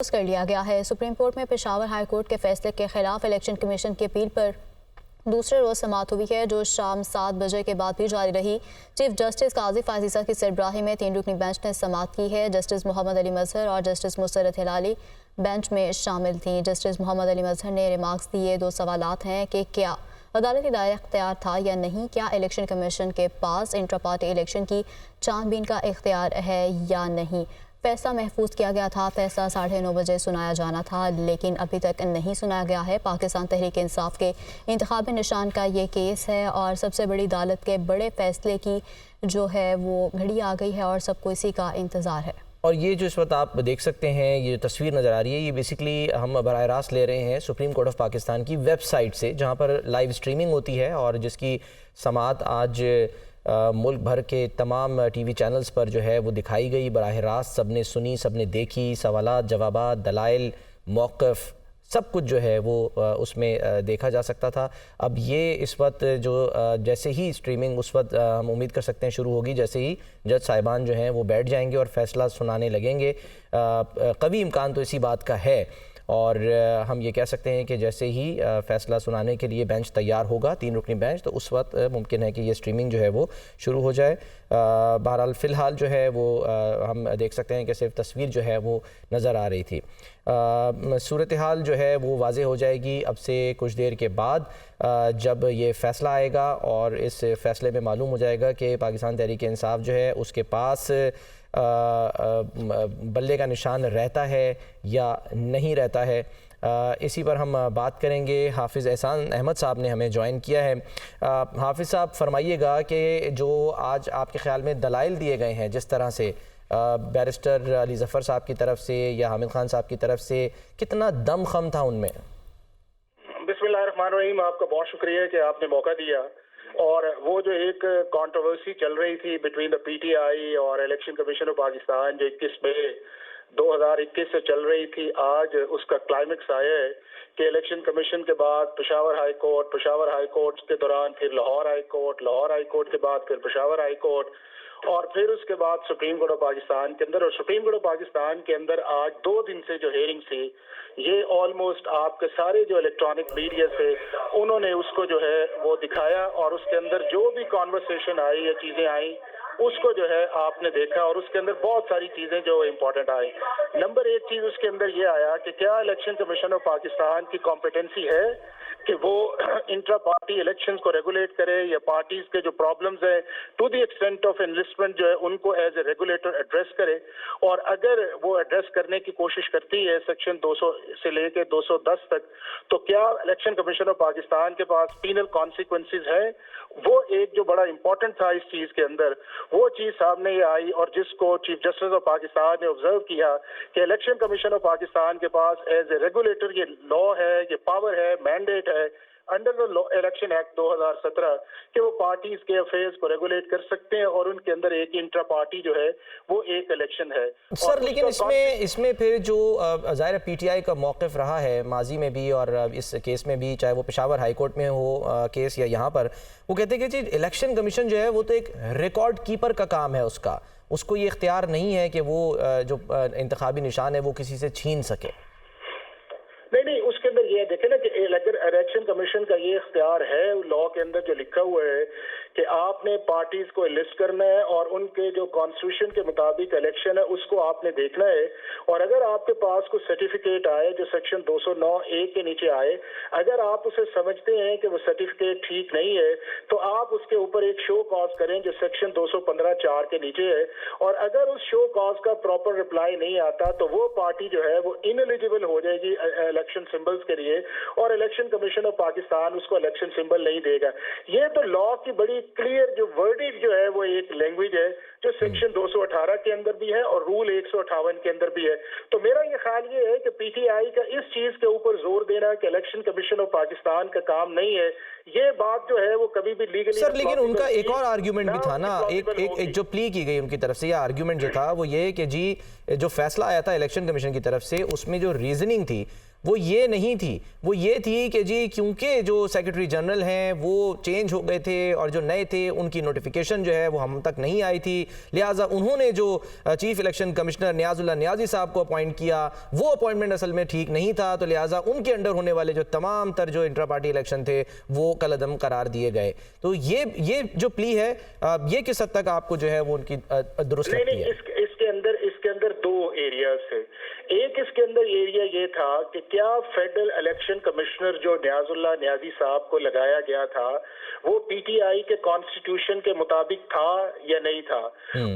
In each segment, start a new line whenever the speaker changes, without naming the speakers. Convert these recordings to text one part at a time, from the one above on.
कर लिया गया है। सुप्रीम कोर्ट में पेशावर हाई कोर्ट के फैसले के खिलाफ इलेक्शन कमीशन की अपील पर दूसरे रोज़ समाअत हुई है, जो शाम 7 बजे के बाद भी जारी रही। चीफ जस्टिस काजी फाजीसा की सरबराही में 3 रुकनी बेंच ने समाअत की है। जस्टिस मोहम्मद अली मजहर और जस्टिस मुसरत हिलाली बेंच में शामिल थीं। जस्टिस मोहम्मद अली मजहर ने रिमार्क्स दिए। 2 सवालात हैं कि क्या अदालती दायरा इख्तियार था या नहीं, क्या इलेक्शन कमीशन के पास इंट्रा पार्टी इलेक्शन की छानबीन का इख्तियार है या नहीं। फैसला महफूज किया गया था। फैसला 9:30 बजे सुनाया जाना था, लेकिन अभी तक नहीं सुनाया गया है। पाकिस्तान तहरीक इंसाफ के इंतखाबी निशान का ये केस है और सबसे बड़ी अदालत के बड़े फैसले की जो है वो घड़ी आ गई है और सबको इसी का इंतज़ार है।
और ये जो इस वक्त आप देख सकते हैं, ये तस्वीर नज़र आ रही है, ये बेसिकली हम बराह रास्त ले रहे हैं सुप्रीम कोर्ट ऑफ पाकिस्तान की वेबसाइट से, जहाँ पर लाइव स्ट्रीमिंग होती है और जिसकी समाअत आज मुल्क भर के तमाम टीवी चैनल्स पर जो है वो दिखाई गई। बराह रास्त सब ने सुनी, सब ने देखी, सवालात, जवाबात, दलाइल, मौक़िफ़, सब कुछ जो है वो उसमें देखा जा सकता था। अब ये इस वक्त जो जैसे ही स्ट्रीमिंग उस वक्त हम उम्मीद कर सकते हैं शुरू होगी, जैसे ही जज साहिबान जो हैं वो बैठ जाएंगे और फ़ैसला सुनाने लगेंगे। कभी इम्कान तो इसी बात का है और हम ये कह सकते हैं कि जैसे ही फ़ैसला सुनाने के लिए बेंच तैयार होगा, 3 रुकनी बेंच, तो उस वक्त मुमकिन है कि ये स्ट्रीमिंग जो है वो शुरू हो जाए। बहरहाल फ़िलहाल जो है वो हम देख सकते हैं कि सिर्फ तस्वीर जो है वो नज़र आ रही थी। सूरत हाल जो है वो वाज़े हो जाएगी अब से कुछ देर के बाद, जब ये फ़ैसला आएगा और इस फ़ैसले में मालूम हो जाएगा कि पाकिस्तान तहरीक इंसाफ जो है उसके पास बल्ले का निशान रहता है या नहीं रहता है। इसी पर हम बात करेंगे। हाफिज़ एहसान अहमद साहब ने हमें ज्वाइन किया है। हाफिज़ साहब, फरमाइएगा कि जो आज आपके ख़्याल में दलाइल दिए गए हैं, जिस तरह से बैरिस्टर अली ज़फ़र साहब की तरफ से या हामिद खान साहब की तरफ से, कितना दमख़म था उनमें?
बिस्मिल्लाहिर्रहमानिर्रहीम। आपका बहुत शुक्रिया कि आपने मौका दिया। और वो जो एक कंट्रोवर्सी चल रही थी बिटवीन द पीटीआई और इलेक्शन कमीशन ऑफ पाकिस्तान, जो 21 मई 2021 से चल रही थी, आज उसका क्लाइमेक्स आया है कि इलेक्शन कमीशन के बाद पेशावर हाई कोर्ट के दौरान फिर लाहौर हाई कोर्ट के बाद फिर पेशावर हाई कोर्ट और फिर उसके बाद सुप्रीम कोर्ट ऑफ पाकिस्तान के अंदर। और सुप्रीम कोर्ट ऑफ पाकिस्तान के अंदर आज 2 दिन से जो हेयरिंग थी, ये ऑलमोस्ट आपके सारे जो इलेक्ट्रॉनिक मीडिया से उन्होंने उसको जो है वो दिखाया और उसके अंदर जो भी कॉन्वर्सेशन आई या चीज़ें आई उसको जो है आपने देखा और उसके अंदर बहुत सारी चीज़ें जो इम्पोर्टेंट आई। नंबर 1 चीज़ उसके अंदर ये आया कि क्या इलेक्शन कमीशन ऑफ पाकिस्तान की कॉम्पिटेंसी है कि वो इंट्रा पार्टी इलेक्शंस को रेगुलेट करे या पार्टीज के जो प्रॉब्लम्स हैं to the extent of investment जो है उनको एज ए रेगुलेटर एड्रेस करे। और अगर वो एड्रेस करने की कोशिश करती है सेक्शन 200 से लेके 210 तक, तो क्या इलेक्शन कमीशन ऑफ पाकिस्तान के पास पीनल कॉन्सिक्वेंसेज है? वो एक जो बड़ा इंपॉर्टेंट था इस चीज के अंदर, वो चीज सामने ये आई और जिसको चीफ जस्टिस ऑफ पाकिस्तान ने ऑब्जर्व किया कि इलेक्शन कमीशन ऑफ पाकिस्तान के पास एज ए रेगुलेटर ये लॉ है, ये पावर है, मैंडेट है अंडर द इलेक्शन एक्ट 2017 कि वो पार्टीज के अफेयर्स को रेगुलेट कर सकते हैं और उनके अंदर एक इंट्रा पार्टी जो है वो एक इलेक्शन है।
सर, लेकिन इसमें फिर जो ज़ाहिर पीटीआई का मौक़िफ़ रहा है माजी में भी और इस केस में भी, चाहे वो पेशावर हाई कोर्ट में हो केस या यहाँ पर, वो कहते हैं कि जी इलेक्शन कमीशन जो है वो तो एक रिकॉर्ड कीपर का काम है, उसको ये इख्तियार नहीं है कि वो जो इंतखाबी निशान है वो किसी से छीन सके।
नहीं, उसके अंदर ये देखे ना कि अगर इलेक्शन कमीशन का ये इख्तियार है, लॉ के अंदर जो लिखा हुआ है कि आपने पार्टीज को लिस्ट करना है और उनके जो कॉन्स्टिट्यूशन के मुताबिक इलेक्शन है उसको आपने देखना है। और अगर आपके पास कोई सर्टिफिकेट आए जो सेक्शन 209A के नीचे आए, अगर आप उसे समझते हैं कि वो सर्टिफिकेट ठीक नहीं है, तो आप उसके ऊपर एक शो कॉज करें जो सेक्शन 215(4) के नीचे है। और अगर उस शो कॉज का प्रॉपर रिप्लाई नहीं आता तो वो पार्टी जो है वो इनएलिजिबल हो जाएगी इलेक्शन सिंबल्स के लिए और इलेक्शन कमीशन ऑफ पाकिस्तान उसको इलेक्शन सिंबल नहीं देगा। ये तो लॉ की बड़ी क्लियर जो वर्डिट जो है वो एक लैंग्वेज है जो सेक्शन 218 के अंदर भी है और रूल 158 के अंदर भी है। तो मेरा ये ख्याल ये है कि पीटीआई का इस चीज के ऊपर जोर देना कि इलेक्शन कमीशन ऑफ पाकिस्तान का काम नहीं है, ये बात जो है वो कभी भी लीगली।
सर, लेकिन उनका एक और आर्ग्यूमेंट भी था ना, एक जो प्ली की गई उनकी तरफ से, यह आर्ग्यूमेंट जो था वो ये कि जी जो फैसला आया था इलेक्शन कमीशन की तरफ से उसमें जो रीजनिंग थी وہ یہ نہیں تھی، وہ یہ تھی کہ جی کیونکہ جو سیکرٹری جنرل ہیں وہ چینج ہو گئے تھے اور جو نئے تھے ان کی نوٹیفیکیشن جو ہے وہ ہم تک نہیں آئی تھی، لہٰذا انہوں نے جو چیف الیکشن کمشنر نیاز اللہ نیازی صاحب کو اپوائنٹ کیا وہ اپوائنٹمنٹ اصل میں ٹھیک نہیں تھا، تو لہٰذا ان کے انڈر ہونے والے جو تمام تر جو انٹرا پارٹی الیکشن تھے وہ کالعدم قرار دیے گئے۔ تو یہ جو پلی ہے یہ کس حد تک آپ کو جو ہے وہ ان کی درست لگتی ہے؟
اس کے اندر دو ایریاز ہے۔ ایک اس کے اندر ایریا یہ تھا کہ کیا فیڈرل الیکشن کمشنر جو نیاز اللہ نیازی صاحب کو لگایا گیا تھا وہ پی ٹی آئی کے کانسٹیٹیوشن کے مطابق تھا یا نہیں تھا۔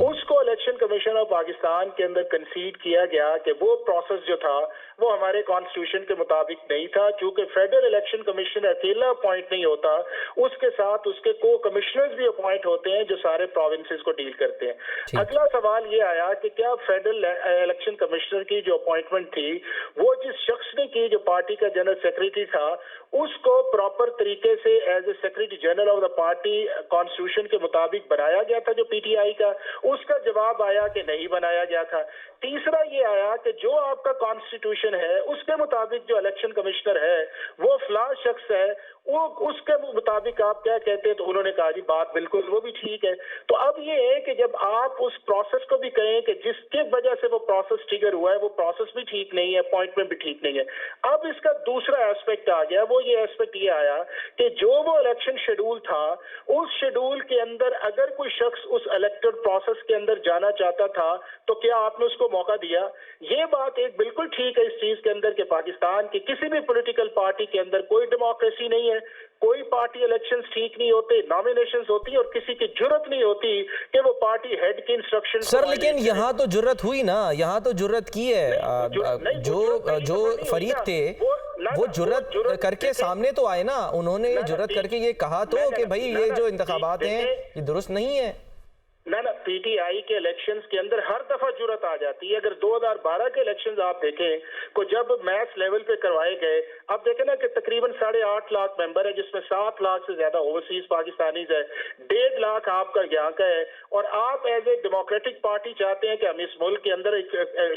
اس کو الیکشن کمیشن آف پاکستان کے اندر کنسیڈ کیا گیا کہ وہ پروسیس جو تھا وہ ہمارے کانسٹیٹیوشن کے مطابق نہیں تھا، کیونکہ فیڈرل الیکشن کمیشن اکیلا اپوائنٹ نہیں ہوتا، اس کے ساتھ اس کے کو کمشنرز بھی اپوائنٹ ہوتے ہیں جو سارے پروونسز کو ڈیل کرتے ہیں۔ اگلا سوال یہ آیا کہ کیا فیڈرل الیکشن کمشنر کی جو اپوائنٹمنٹ تھی وہ جس شخص نے کی جو پارٹی کا جنرل سیکرٹری تھا اس کو پراپر طریقے سے as a secretary general of the party constitution کے مطابق بنایا گیا تھا جو پی ٹی آئی کا؟ اس کا جواب آیا کہ نہیں بنایا گیا تھا۔ تیسرا یہ آیا کہ جو آپ کا کانسٹیٹیوشن ہے اس کے مطابق جو الیکشن کمشنر ہے وہ فلاں شخص ہے، وہ اس کے مطابق آپ کیا کہتے ہیں؟ تو انہوں نے کہا جی بات بالکل وہ بھی ٹھیک ہے۔ تو اب یہ ہے کہ جب آپ اس پروسیس کو بھی کہیں کہ جس کی وجہ سے وہ پروسیس ٹریگر ہوا ہے وہ پروسیس بھی ٹھیک نہیں ہے، اپوائنٹمنٹ بھی ٹھیک نہیں ہے۔ اب اس کا دوسرا ایسپیکٹ آ گیا، وہ یہ ایسپیکٹ یہ آیا کہ جو وہ الیکشن شیڈول تھا اس شیڈول کے اندر اگر کوئی شخص اس الیکٹڈ پروسیس کے اندر جانا چاہتا تھا تو کیا آپ نے اس کو موقع دیا؟ یہ بات ایک بالکل ٹھیک ہے اس چیز کے اندر کہ پاکستان کی کسی بھی پولیٹیکل پارٹی کے اندر کوئی ڈیموکریسی نہیں ہے، کوئی پارٹی الیکشنز ٹھیک نہیں ہوتے، نامینیشنز ہوتی اور کسی کی جرت نہیں ہوتی کہ وہ پارٹی ہیڈ کی انسٹرکشن۔
سر لیکن یہاں تو جرت ہوئی نا، یہاں تو جرت کی ہے، جو فریق تھے وہ جرت کر کے سامنے تو آئے نا، انہوں نے جرت کر کے یہ کہا تو کہ بھائی یہ جو انتخابات ہیں یہ درست نہیں ہے۔
نہ پی ٹی آئی کے الیکشنز کے اندر ہر دفعہ جرت آ جاتی ہے۔ اگر 2012 کے الیکشنز آپ دیکھیں کو جب میس لیول پہ کروائے گئے، اب دیکھیں نا کہ تقریباً 8.5 لاکھ ممبر ہے جس میں 7 لاکھ سے زیادہ اوورسیز پاکستانیز ہے، 1.5 لاکھ آپ کا یہاں کا ہے، اور آپ ایز اے ڈیموکریٹک پارٹی چاہتے ہیں کہ ہم اس ملک کے اندر ایک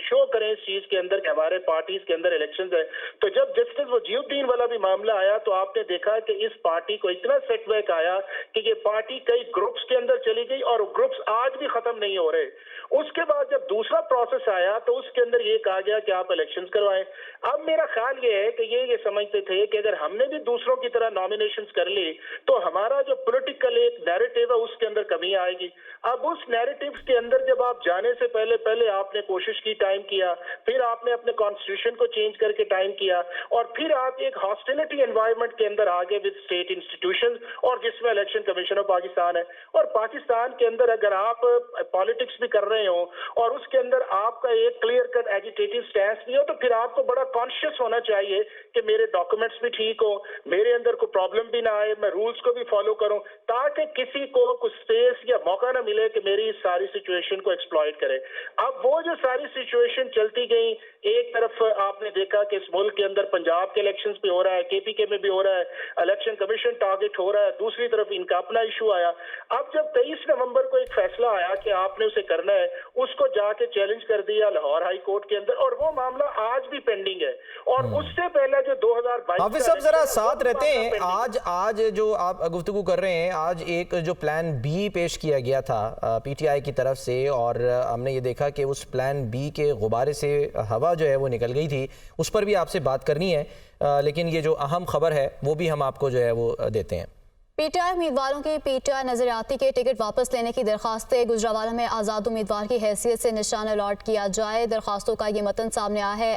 شو کریں اس چیز کے اندر کہ ہمارے پارٹیز کے اندر الیکشنز ہے۔ تو جب جسٹس وجیہ الدین والا بھی معاملہ آیا تو آپ نے دیکھا کہ اس پارٹی کو اتنا سیٹ بیک آیا کہ یہ پارٹی کئی گروپس کے اندر چلی گئی اور گروپس آج بھی ختم نہیں ہو رہے۔ اس کے بعد جب دوسرا پروسیس آیا تو اس کے اندر یہ کہا گیا کہ آپ الیکشنز کروائیں۔ اب میرا خیال یہ ہے کہ یہ سمجھتے تھے کہ اگر ہم نے بھی دوسروں کی طرح نامینیشنز کر لی تو ہمارا جو پولیٹیکل ایک نیریٹو ہے اس کے اندر کمی آئے گی۔ اب اس نیریٹیوز کے اندر جب آپ جانے سے پہلے آپ نے کوشش کی، ٹائم کیا، پھر آپ نے اپنے کانسٹیٹیوشن کو چینج کر کے ٹائم کیا، اور پھر آپ ایک ہاسٹیلٹی انوائرمنٹ کے اندر آگے ود اسٹیٹ انسٹیٹیوشنز اور جس میں الیکشن کمیشن آف پاکستان ہے، اور پاکستان کے اندر اگر آپ پالیٹکس بھی کر رہے ہوں اور اس کے اندر آپ کا ایک کلیئر کٹ ایجیٹیٹو سٹینس بھی ہو تو پھر آپ کو بڑا کانشیس ہونا چاہیے کہ میرے ڈاکومنٹس بھی ٹھیک ہو، میرے اندر کوئی پرابلم بھی نہ آئے، میں رولز کو بھی فالو کروں تاکہ کسی کو کچھ اسپیس یا موقع نہ ملے کہ میری اس ساری سچویشن کو ایکسپلائٹ کرے۔ اب وہ جو ساری سچویشن چلتی گئی، ایک طرف آپ نے دیکھا کہ اس ملک کے اندر پنجاب کے الیکشنز بھی ہو رہا ہے، کے پی کے میں بھی ہو رہا ہے، الیکشن کمیشن ٹارگٹ ہو رہا ہے، دوسری طرف ان کا اپنا ایشو آیا۔ اب جب 23 نومبر کو ایک فیصلہ آیا کہ آپ نے اسے کرنا ہے، اس کو جا کے چیلنج کر دیا لاہور ہائی کورٹ کے اندر، اور وہ معاملہ آج بھی پینڈنگ ہے۔ اور اس سے پہلے جو 2022
حافظ صاحب ذرا ساتھ رہتے ہیں، آج جو آپ گفتگو کر رہے ہیں، آج ایک جو پلان بی پیش کیا گیا تھا پی ٹی آئی کی طرف سے، اور ہم نے یہ دیکھا کہ اس پلان بی کے غبارے سے ہوا جو ہے وہ نکل گئی تھی، اس پر بھی آپ سے بات کرنی ہے، لیکن یہ جو اہم خبر ہے وہ بھی ہم آپ کو جو ہے وہ دیتے ہیں۔
پی ٹی آئی امیدواروں کی پی ٹی آئی نظریاتی کے ٹکٹ واپس لینے کی درخواستیں، گجرانوالہ میں آزاد امیدوار کی حیثیت سے نشان الاٹ کیا جائے۔ درخواستوں کا یہ متن سامنے آیا ہے۔